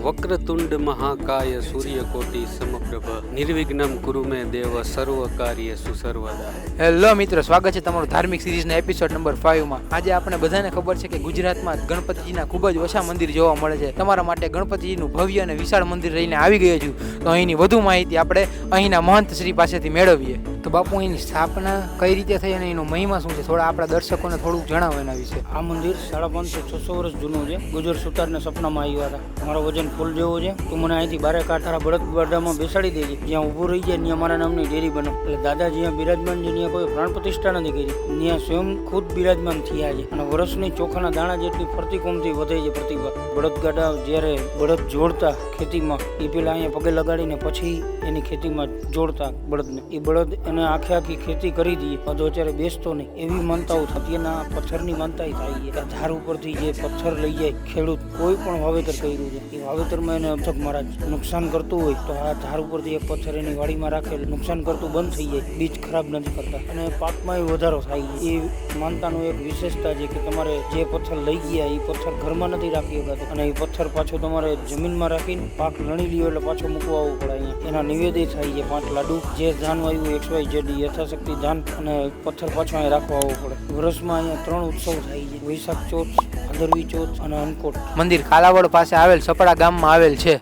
વક્રતુંડ મહાકાય સૂર્યકોટી સમપ્રભ નિર્વિઘ્નમ કુરુ મે દેવ સર્વ કાર્યેષુ સર્વદા. હેલો મિત્રો, સ્વાગત છે તમારું ધાર્મિક સિરીઝના એપિસોડ નંબર 5 માં. આજે આપણે બધાને ખબર છે કે ગુજરાતમાં ગણપતિજીના ખૂબ જ ઓછા મંદિર જોવા મળે છે. તમારા માટે ગણપતિજીનું ભવ્ય અને વિશાળ મંદિર લઈને આવી ગયો છું. તો અહીંની વધુ માહિતી આપણે અહીંના મહંત શ્રી પાસેથી મેળવીએ. તો બાપુ, અહીંની સ્થાપના કઈ રીતે થઈ અને એનો મહિમા શું છે, થોડા આપણા દર્શકોને થોડુંક જણાવો એના વિશે. આ મંદિર 550-600 વર્ષ જૂનું છે. ગુજર સુતારને સપનામાં આવ્યા હતા, મારો વજન ફૂલ જેવો છે, તું મને અહીંથી 12 કાંઠારા બળદગાડામાં બેસાડી દેજે, જ્યાં ઊભું રહી જાય ત્યાં મારા નામની ડેરી બને. એટલે દાદા જ્યાં બિરાજમાન છે ત્યાં કોઈ પ્રાણ પ્રતિષ્ઠા નથી કરી, ત્યાં સ્વયં ખુદ બિરાજમાન થયા છે. અને વર્ષની ચોખાના દાણા જેટલી ફરતીકોમથી વધે છે પ્રતિભા. બળદગાડા જ્યારે બળદ જોડતા ખેતીમાં, એ પેલા અહીંયા પગે લગાડીને પછી એની ખેતીમાં જોડતા બળદને. એ બળદ એને આખી ખેતી કરી દઈએ તો અત્યારે બેસતો નહીં, એવી માનતાઓ થતી. એના પથ્થરની માનતા થાય છે. ધાર ઉપરથી જે પથ્થર લઈ જાય ખેડૂત, કોઈ પણ વાવેતર કર્યું છે, એ વાવેતરમાં એને અમથક મહારાજ નુકસાન કરતું હોય તો આ ધાર ઉપરથી એક પથ્થર એની વાડીમાં રાખે, નુકસાન કરતું બંધ થઈ જાય, બીજ ખરાબ નથી કરતા અને પાકમાં વધારો થાય છે. એ માનતાનું એક વિશેષતા છે કે તમારે જે પથ્થર લઈ ગયા એ પથ્થર ઘરમાં નથી રાખી શકાતો, અને એ પથ્થર પાછો તમારે જમીનમાં રાખીને પાક લણી લ્યો એટલે પાછો મૂકવા આવવું પડે. અહીંયા એના નિવેદિત થાય છે 5 લાડુ, જે ધાન વાયુ XYZ યથાશક્તિ ધાન, અને પથ્થર પાછો અહીંયા રાખવા આવવો પડે. વર્ષમાં અહીંયા 3 ઉત્સવ થાય છે: વૈશાખ ચોથ, ભાદરવી ચોથ અને અન્નકોટ. મંદિર કાલાવડ પાસે આવેલ સપડા ગામમાં આવેલ છે.